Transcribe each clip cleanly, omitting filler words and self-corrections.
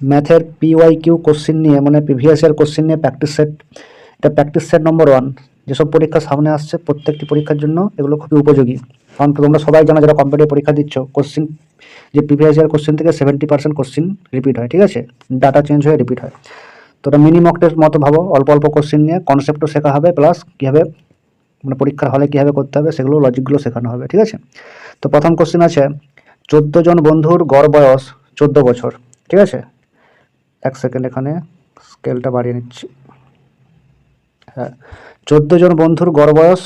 ম্যাথের PYQ question নিয়ে মানে প্রিভিয়াস ইয়ার কোশ্চিন নিয়ে প্র্যাকটিস সেট, এটা প্র্যাকটিস সেট নম্বর 1। যেসব পরীক্ষা সামনে আসছে প্রত্যেকটি পরীক্ষার জন্য এগুলো খুবই উপযোগী। কারণ তোমরা সবাই জানো যারা কম্পিটিটিভ পরীক্ষা দিচ্ছ, কোশ্চিন যে প্রিভিয়াস ইয়ার কোশ্চিন থেকে 70% কোশ্চিন রিপিট হয়, ঠিক আছে, ডাটা চেঞ্জ হয়ে রিপিট হয়। তো এটা মিনি মক টেস্ট মতো ভাবো, অল্প অল্প কোশ্চিন নিয়ে কনসেপ্টও শেখা হবে, প্লাস কীভাবে মানে পরীক্ষার হলে কীভাবে করতে হবে সেগুলো লজিকগুলো শেখানো হবে, ঠিক আছে। তো প্রথম কোশ্চিন আছে 14 জন বন্ধুর গড় বয়স 14 বছর, ঠিক আছে। এক সেকেন্ড, এখানে স্কেলটা বাড়িয়ে নিচ্ছি। হ্যাঁ, 14 জন বন্ধুর গড় বয়স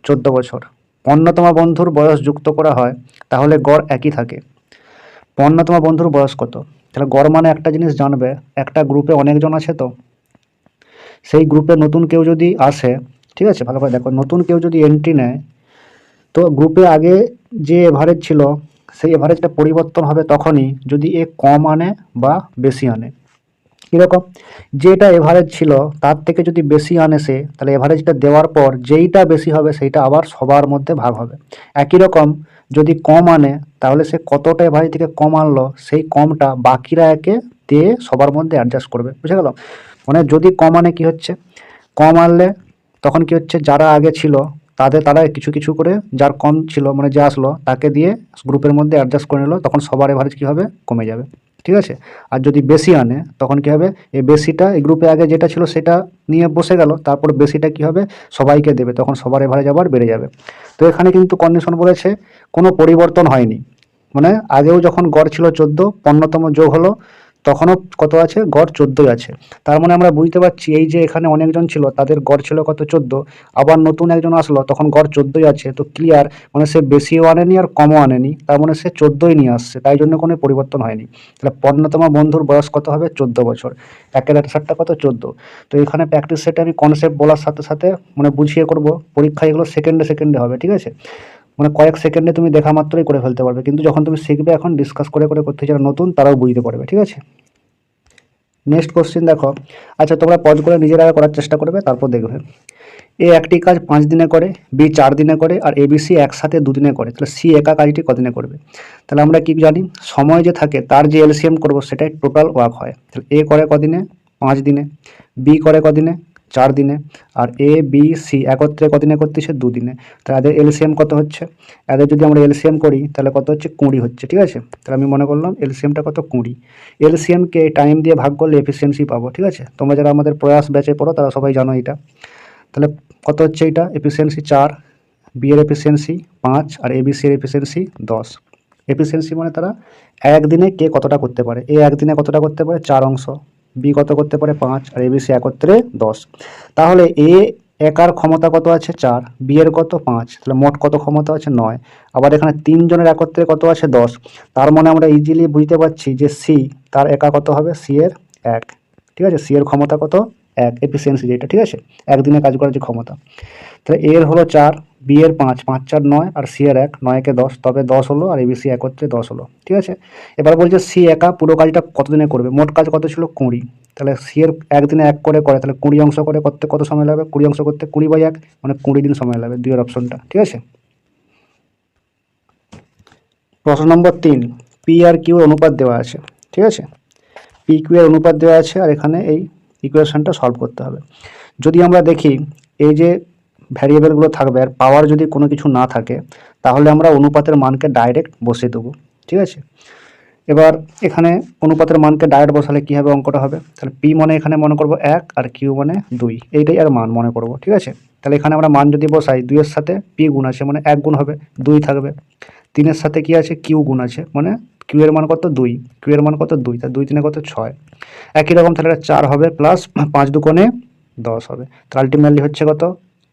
14 বছর। 15তম বন্ধুর বয়স যুক্ত করা হয় তাহলে গড় একই থাকে। 15তম বন্ধুর বয়স কত? তাহলে গড় মানে একটা জিনিস জানবে, একটা গ্রুপে অনেকজন আছে, তো সেই গ্রুপে নতুন কেউ যদি আসে, ঠিক আছে, ভালো করে দেখো, নতুন কেউ যদি এন্ট্রি নেয়, তো গ্রুপে আগে যে এভারেজ ছিল সেই এভারেজটা পরিবর্তন হবে তখনই যদি এ কম আনে বা বেশি আনে। কীরকম? যেটা এভারেজ ছিল তার থেকে যদি বেশি আনে সে, তাহলে এভারেজটা দেওয়ার পর যেইটা বেশি হবে সেইটা আবার সবার মধ্যে ভাগ হবে। একই রকম যদি কম আনে তাহলে সে কতটা এভারেজ থেকে কম আনলো সেই কমটা বাকিরা একে দিয়ে সবার মধ্যে অ্যাডজাস্ট করবে, বুঝে গেল? মানে যদি কম আনে কী হচ্ছে, কম আনলে তখন কি হচ্ছে, যারা আগে ছিল তারা কিছু কিছু করে যার কম ছিল মানে যে আসলো তাকে দিয়ে গ্রুপের মধ্যে অ্যাডজাস্ট করে নিল, তখন সবার এভারেজ কী হবে, কমে যাবে, ঠিক আছে। আর যদি বেশি আনে তখন কী হবে, এই বেশিটা এই গ্রুপে আগে যেটা ছিল সেটা নিয়ে বসে গেল, তারপর বেশিটা কী হবে, সবাইকে দেবে, তখন সবার এভারেজ আবার বেড়ে যাবে। তো এখানে কিন্তু কন্ডিশন বলেছে কোনো পরিবর্তন হয়নি, মানে আগেও যখন গড় ছিল 14, 15তম যোগ হলো তখনও কত আছে, গড় 14ই আছে। তার মানে আমরা বুঝতে পারছি এই যে এখানে অনেকজন ছিল তাদের গড় ছিল কত, 14, আবার নতুন একজন আসলো তখন গড় 14ই আছে, তো ক্লিয়ার, মানে সে বেশিও আনেনি আর কমও আনেনি, তার মানে সে 14ই নিয়ে আসছে, তাই জন্য কোনো পরিবর্তন হয়নি। তাহলে 15তম বন্ধুর বয়স কত হবে, 14 বছর। একের অ্যান্সারটা কত, 14। তো এখানে প্র্যাকটিস সেটে আমি কনসেপ্ট বলার সাথে সাথে মানে বুঝিয়ে করব, পরীক্ষা এগুলো সেকেন্ডে সেকেন্ডে হবে, ঠিক আছে, মানে কয়েক সেকেন্ডে তুমি দেখা মাত্রই করে ফেলতে পারবে, কিন্তু যখন তুমি শিখবে এখন ডিসকাস করে করে করতে, যারা নতুন তারাও বুঝতে পারবে, ঠিক আছে। নেক্সট কোশ্চেন দেখো, আচ্ছা তোমরা পজ করে নিজেরা করার চেষ্টা করবে, তারপর দেখবে। এ একটি কাজ 5 দিনে করে, বি 4 দিনে করে, আর ABC একসাথে 2 দিনে করে, তাহলে সি একা কাজটি কদিনে করবে? তাহলে আমরা কি জানি, সময় যে থাকে তার যে এলসিএম করব সেটাই টোটাল ওয়ার্ক হয়। তাহলে এ করে কদিনে, 5 দিনে, বি করে কদিনে, 4 দিনে, আর ABC একত্রে কদিনে করতেছে, 2 দিনে। তাহলে এদের এলসিএম কত হচ্ছে, এদের যদি আমরা এলসিএম করি তাহলে কত হচ্ছে, 20 হচ্ছে, ঠিক আছে। তাহলে আমি মনে করলাম এলসিএমটা কত, 20। এলসিএমকে টাইম দিয়ে ভাগ করলে এফিসিয়েন্সি পাবো, ঠিক আছে। তোমরা যারা আমাদের প্রয়াস ব্যাচে পড়ো তারা সবাই জানো এটা। তাহলে কত হচ্ছে এটা, এফিসিয়েন্সি 4, বি এর এফিসিয়েন্সি 5, আর ABC এর এফিসিয়েন্সি 10। এফিসিয়েন্সি মানে তারা একদিনে কে কতটা করতে পারে, এ একদিনে কতটা করতে পারে, 4 অংশ, বি কত করতে পারে, 5, আর ABC একত্রে 10। তাহলে এ একার ক্ষমতা কত আছে, 4, বি এর কত, 5, তাহলে মোট কত ক্ষমতা আছে, 9। আবার এখানে 3 জনের একত্রে কত আছে, 10। তার মানে আমরা ইজিলি বুঝতে পারছি যে সি তার একা কত হবে, সি এর 1, ঠিক আছে, সি এর ক্ষমতা কত, 1, এফিসিয়েন্সি যেটা, ঠিক আছে, একদিনে কাজ করার যে ক্ষমতা। তাহলে এর হলো 4, বি এর 5, 5 4 9, আর সি এর 1, 9কে 10, তবে 10 হলো, আর ABC একত্রে 10 হলো, ঠিক আছে। এবার বলছে সি একা পুরো কাজটা কতদিনে করবে, মোট কাজ কত ছিল, 20। তাহলে সি এর একদিনে 1 করে করে, তাহলে 20 অংশ করে করতে কত সময় লাগবে, 20 অংশ করতে 20/1, মানে 20 দিন সময় লাগবে, 2 এর অপশনটা, ঠিক আছে। প্রশ্ন নম্বর 3, পি আর কিউ অনুপাত দেওয়া আছে, ঠিক আছে, পি কিউ এর অনুপাত দেওয়া আছে, আর এখানে এই ইকুয়েশনটা সলভ করতে হবে। যদি আমরা দেখি এই যে ভ্যারিয়েবলগুলো থাকবে আর পাওয়ার যদি কোনো কিছু না থাকে তাহলে আমরা অনুপাতের মানকে ডাইরেক্ট বসিয়ে দেবো, ঠিক আছে। এবার এখানে অনুপাতের মানকে ডাইরেক্ট বসালে কী হবে, অঙ্কটা হবে, তাহলে পি মানে এখানে মনে করবো 1 আর কিউ মানে 2, এইটাই আর মান মনে করবো, ঠিক আছে। তাহলে এখানে আমরা মান যদি বসাই, 2 এর সাথে পি গুণ আছে মানে 1 গুণ হবে, 2 থাকবে। 3 এর সাথে কি আছে, কিউ গুণ আছে মানে কিউ এর মান কত, 2, কিউ এর মান কত, 2, তা 2 3 কত, 6। একই রকম তাহলে 4 হবে, প্লাস 5 2 10 হবে, তাহলে আলটিমেটলি হচ্ছে কত,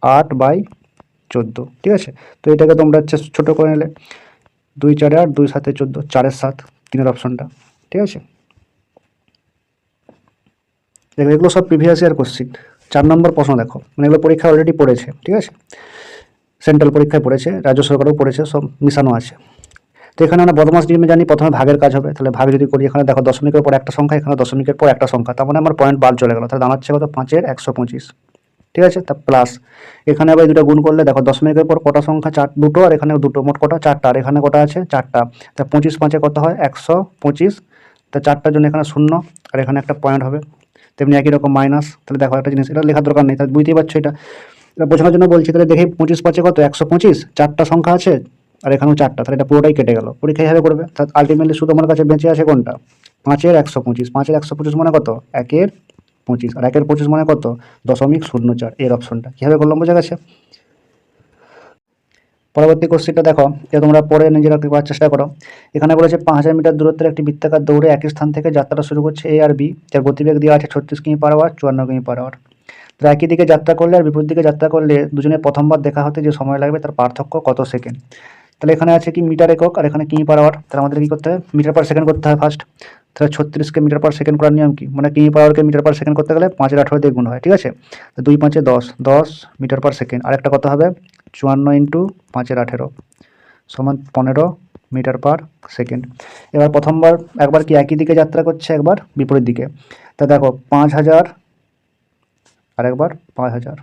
8/14, ঠিক আছে। তো এটাকে তোমরা হচ্ছে ছোটো করে নিলে, 2 4 8, 2 7 14, 4 7, 3 অপশনটা, ঠিক আছে। দেখো এগুলো সব প্রিভিয়াস ইয়ার কোশ্চিন। 4 নম্বর প্রশ্ন দেখো, মানে এগুলো পরীক্ষা অলরেডি পড়েছে, ঠিক আছে, সেন্ট্রাল পরীক্ষায় পড়েছে, রাজ্য সরকারও পড়েছে, সব মিশানো আছে। তো এখানে আমরা বদমাস নিয়মে জানি প্রথমে ভাগের কাজ হবে, তাহলে ভাগ যদি করি, এখানে দেখো দশমিকের পর একটা সংখ্যা, এখানে দশমিকের পর একটা সংখ্যা, তার মানে আমার পয়েন্ট বাদ চলে গেল, তাহলে দাঁড়াচ্ছে কত, 5 এর 125, ঠিক আছে। তা প্লাস এখানে আবার দুটো গুণ করলে দেখো দশমিকের পর কটা সংখ্যা, 4 দুটো, আর এখানে দুটো, মোট কটা, 4টা, আর এখানে কটা আছে, 4টা, তা 25 5 কত হয়, 125, তা 4টার জন্য এখানে 0 আর এখানে একটা পয়েন্ট হবে, তেমনি একই রকম মাইনাস। তাহলে দেখো একটা জিনিস, এটা লেখার দরকার নেই, তাহলে বুঝতেই পারছো এটা বোঝানোর জন্য বলছি। তাহলে দেখি 25 5 কত, 125, 4টা সংখ্যা আছে আর এখানেও 4টা, তাহলে এটা পুরোটাই কেটে গেল। পরীক্ষা এইভাবে করবে। তাহলে আলটিমেটলি শুধু আমার কাছে বেঁচে আছে কোনটা, 5-এর 125। 5-এর 125 মানে কত, 1-এর 25, আর 1-এর 25 মানে কত, 0.04, এর অপশনটা। কীভাবে করলাম বোঝা গেছে? পরবর্তী কোশ্চেনটা দেখো, এটা তোমরা পরে নিজেরা করার চেষ্টা করো। এখানে বলেছে 5000 মিটার দূরত্বের একটি বৃত্তাকার দৌড়ে একই স্থান থেকে যাত্রাটা শুরু করছে এ আর বি, যার গতিবেগ দেওয়া আছে 36 কিমি পার আওয়ার, 54 কিমি পার আওয়ার। তো একই দিকে যাত্রা করলে আর বিপরীত দিকে যাত্রা করলে দুজনের প্রথমবার দেখা হতে যে সময় লাগবে তার পার্থক্য কত সেকেন্ড। তাহলে এখানে আছে কি মিটার একক আর এখানে কিমি পার আওয়ার, তাহলে আমাদের কী করতে হবে, মিটার পার সেকেন্ড করতে হয় ফার্স্ট। তাহলে 36কে মিটার পার সেকেন্ড করার নিয়ম কি, মানে কিমি পার আওয়ারকে মিটার পার সেকেন্ড করতে গেলে 5-এর 18 দিয়ে গুণ হয়, ঠিক আছে। তো 2 5 10, 10 মিটার পার সেকেন্ড, আরেকটা কত হবে 54 ইন্টু 5-এর 18 সমান 15 মিটার পার সেকেন্ড। এবার প্রথমবার একবার কি একই দিকে যাত্রা করছে, একবার বিপরীত দিকে। তা দেখো 5000 আর একবার 5000,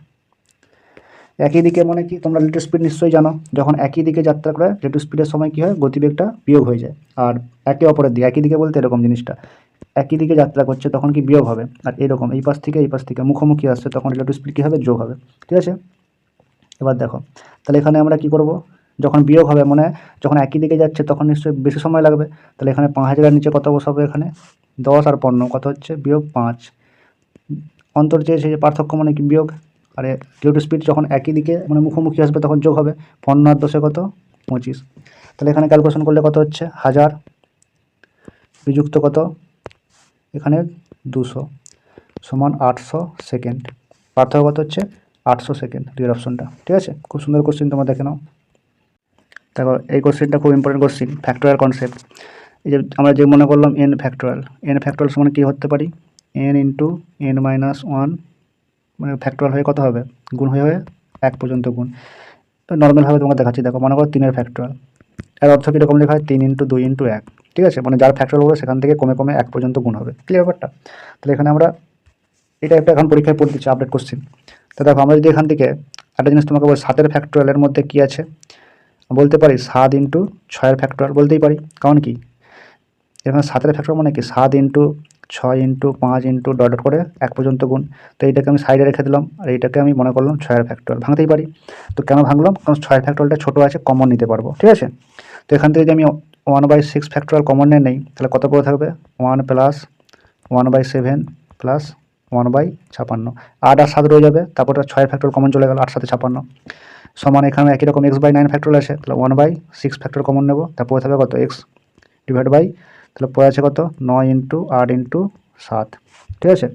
একই দিকে মানে কি, তোমরা রিলেটিভ স্পিড নিশ্চয়ই জানো, যখন একই দিকে যাত্রা করে রিলেটিভ স্পিডের সময় কী হয়, গতিবেগটা বিয়োগ হয়ে যায়। আর একে অপরের দিকে, একই দিকে বলতে এরকম জিনিসটা, একই দিকে যাত্রা করছে তখন কি বিয়োগ হবে, আর এরকম এই পাশ থেকে মুখোমুখি আসছে তখন রিলেটিভ স্পিড কী হবে, যোগ হবে, ঠিক আছে। এবার দেখো, তাহলে এখানে আমরা কি করব, যখন বিয়োগ হবে মানে যখন একই দিকে যাচ্ছে তখন নিশ্চয়ই বেশি সময় লাগবে। তাহলে এখানে 5000-এর নিচে কত বসাবো, এখানে 10 আর 15 কত হচ্ছে, বিয়োগ 5। অন্তর চেয়েছে যে পার্থক্য মানে কি বিয়োগ, আর রিলেটিভ স্পিড যখন একই দিকে মানে মুখোমুখি আসবে তখন যোগ হবে। 15 আর 10 কত, 25। তাহলে এখানে ক্যালকুলেশন করলে কত হচ্ছে, 1000 বিযুক্ত কত, এখানে 200 সমান 800 সেকেন্ড। পার্থক্য কত হচ্ছে, 800 সেকেন্ড, দুই অপশনটা, ঠিক আছে। খুব সুন্দর কোশ্চেন, তোমরা দেখে নাও। তারপর এই কোশ্চেনটা খুব ইম্পর্টেন্ট কোশ্চেন, ফ্যাক্টোরিয়াল কনসেপ্ট। এই যে আমরা যে মনে করলাম এন ফ্যাক্টোরিয়াল সমান কী হতে পারি, এন ইন্টু n-1, মানে ফ্যাক্টোরিয়াল হয়ে কত হবে, গুণ হয়ে 1 পর্যন্ত গুণ। তো নর্মালভাবে তোমাকে দেখাচ্ছি, দেখো মনে করো 3-এর ফ্যাক্টোরিয়াল, এর অর্থ কীরকম লেখা হয়, 3 ইন্টু 2 ইন্টু 1, ঠিক আছে। মানে যার ফ্যাক্টোরিয়াল হবে সেখান থেকে কমে কমে 1 পর্যন্ত গুণ হবে, ক্লিয়ার ব্যাপারটা। তাহলে এখানে আমরা এটা একটা এখন পরীক্ষায় পড়ে দিচ্ছি আপডেট কোশ্চেন। তো দেখো আমরা যদি এখান থেকে একটা জিনিস তোমাকে বলি, 7-এর ফ্যাক্টোরিয়ালের মধ্যে কী আছে, বলতে পারি 7 ইন্টু 6-এর ফ্যাক্টোরিয়াল বলতেই পারি, কারণ কি এখানে 7-এর ফ্যাক্টোরিয়াল মানে কি 7 into 6 into 5 into dot dot করে 1 পর্যন্ত গুণ। তো এইটাকে আমি সাইডে রেখে দিলাম, আর এইটাকে আমি মনে করলাম 6-এর ফ্যাক্টোরিয়াল, ভাঙতেই পারি। তো কেন ভাঙলাম, কারণ 6-এর ফ্যাক্টোরিয়ালটা ছোটো আছে, কমন নিতে পারবো, ঠিক আছে। তো এখান থেকে যদি আমি 1/6 ফ্যাক্টোরিয়াল কমন নেই, তাহলে কত করে থাকবে, 1 প্লাস 1/7 প্লাস 1/56, 8 আর 7 রয়ে যাবে, তারপর 6-এর ফ্যাক্টোরিয়াল কমন চলে গেল, 8 7 56 সমান এখানে একই রকম x/9 ফ্যাক্টোরিয়াল আছে, তাহলে 1/6 ফ্যাক্টোরিয়াল কমন নেব, তারপরে থাকবে কত, x ডিভাইড বাই, তাহলে পরে আছে কত, 9 ইন্টু 8 ইন্টু 7, ঠিক আছে।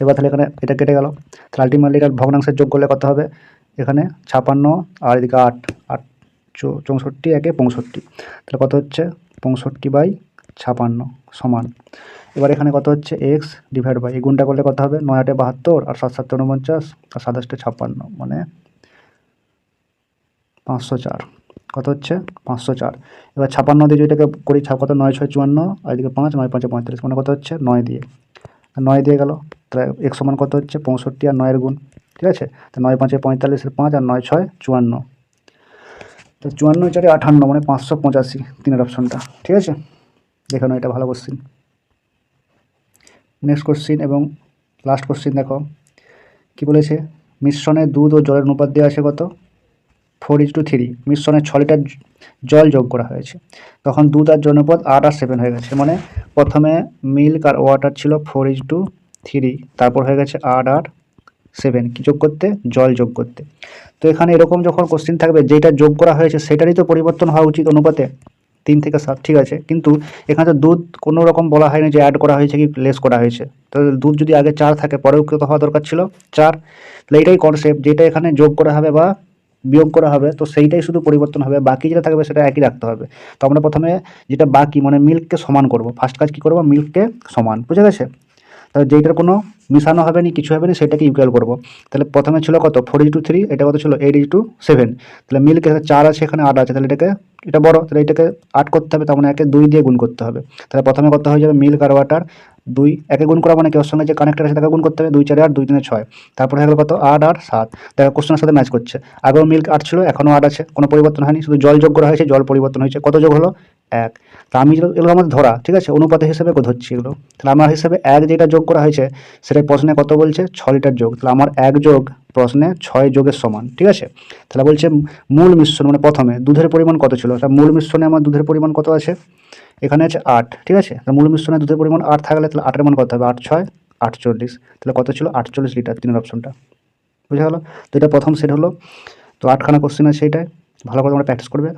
এবার তাহলে এখানে এটা কেটে গেল, তাহলে আলটিমেটলি এটা ভগ্নাংশের যোগ করলে কত হবে, এখানে 56 আর এদিকে 8 8 64 একে 65, তাহলে কত হচ্ছে 65/56 সমান। এবার এখানে কত হচ্ছে, এক্স ডিভাইড বাই, এই গুণটা করলে কত হবে, 9 8 72 আর 7 7 49 আর 27 56, মানে 504, কত হচ্ছে 504। এবার 56 দিয়ে যেটাকে করি, কত 9 6 54 আর এদিকে 5 9 5 35, মানে কত হচ্ছে 9 দিয়ে, আর 9 দিয়ে গেল, তাহলে এক সমান কত হচ্ছে 65 আর 9-এর গুণ, ঠিক আছে। তো 9 5 45 5 আর 9 6 54, তো 54 4 58, মানে 585, 3-এর অপশনটা, ঠিক আছে। দেখো না, এটা ভালো কোশ্চিন। নেক্সট কোশ্চিন এবং লাস্ট কোশ্চিন দেখো কি বলেছে, মিশ্রণে দুধ ও জলের অনুপাত দেওয়া আছে কত, 4:3। মিশ্রণে 6 লিটার জল যোগ করা হয়েছে, তখন দুধ আর জলের অনুপাত 8 আর 7 হয়ে গেছে। মানে প্রথমে মিল্ক আর ওয়াটার ছিল 4:3, তারপর হয়ে গেছে 8 আর 7, কি যোগ করতে, জল যোগ করতে। তো এখানে এরকম যখন কোশ্চিন থাকবে যেটা যোগ করা হয়েছে সেটারই তো পরিবর্তন হওয়া উচিত অনুপাতে, 3 থেকে 7, ঠিক আছে। কিন্তু এখানে তো দুধ কোনো রকম বলা হয়নি যে অ্যাড করা হয়েছে কি লেস করা হয়েছে, তো দুধ যদি আগে 4 থাকে পরেও কত হওয়া দরকার ছিল, 4। তাহলে এইটাই কনসেপ্ট, যেটা এখানে যোগ করা হবে বা বিয়োগ করা হবে, তো সেইটাই শুধু পরিবর্তন হবে, বাকি যেটা থাকবে সেটা একই রাখতে হবে। তো আমরা প্রথমে যেটা বাকি মানে মিল্ককে সমান করব, ফার্স্ট কাজ কী করবো, মিল্ককে সমান, বুঝে গেছে। তাহলে যেইটার কোনো মিশানো হবে না, কিছু হবে না, সেটাকে ইকুয়াল করবো। তাহলে প্রথমে ছিল কত 4:3, এটা কত ছিল 8:7, তাহলে মিল্ক 4 আছে, এখানে 8 আছে, তাহলে এটা বড়, তাহলে এটাকে 8 করতে হবে, তার মানে 2 দিয়ে গুণ করতে হবে। তাহলে প্রথমে কত হয়ে যাবে, মিল্ক আর ওয়াটার 2 একে গুণ করা মানে কি ওর সঙ্গে যে কানেক্টেড আছে তাকে গুণ করতে হবে, 2 4 8 2 3 6, তারপরে হয়ে গেল কত 8 আর 7। দেখো কোশ্চেনের সাথে ম্যাচ করছে, আগেও মিল্ক 8 ছিল এখনও 8 আছে, কোনো পরিবর্তন হয়নি, শুধু জল যোগ করা হয়েছে, জল পরিবর্তন হয়েছে, কত যোগ হলো 1। তা আমি এগুলো আমাদের ধরা, ঠিক আছে, অনুপাতে হিসেবে ধরছি এগুলো। তাহলে আমার হিসেবে 1 যেটা যোগ করা হয়েছে সেটা প্রশ্নে কত বলছে 6 লিটার যোগ, তাহলে আমার 1 যোগ প্রশ্নে 6 যোগের সমান, ঠিক আছে। তাহলে বলছে মূল মিশ্রণ মানে প্রথমে দুধের পরিমাণ কত ছিল, তা মূল মিশ্রণে আমার দুধের পরিমাণ কত আছে, এখানে আছে 8, ঠিক আছে। তাহলে মূল মিশ্রণে দুধের পরিমাণ 8 থাকলে তাহলে 8 এর মান কত হবে, 8 6 48, তাহলে কত ছিল 48 লিটার, 3 অপশনটা বুঝা গেল। তো এটা প্রথম সেট হলো। তো 8খানা কোশ্চেন আছে, এটাই ভালো করে তোমরা প্র্যাকটিস করবে।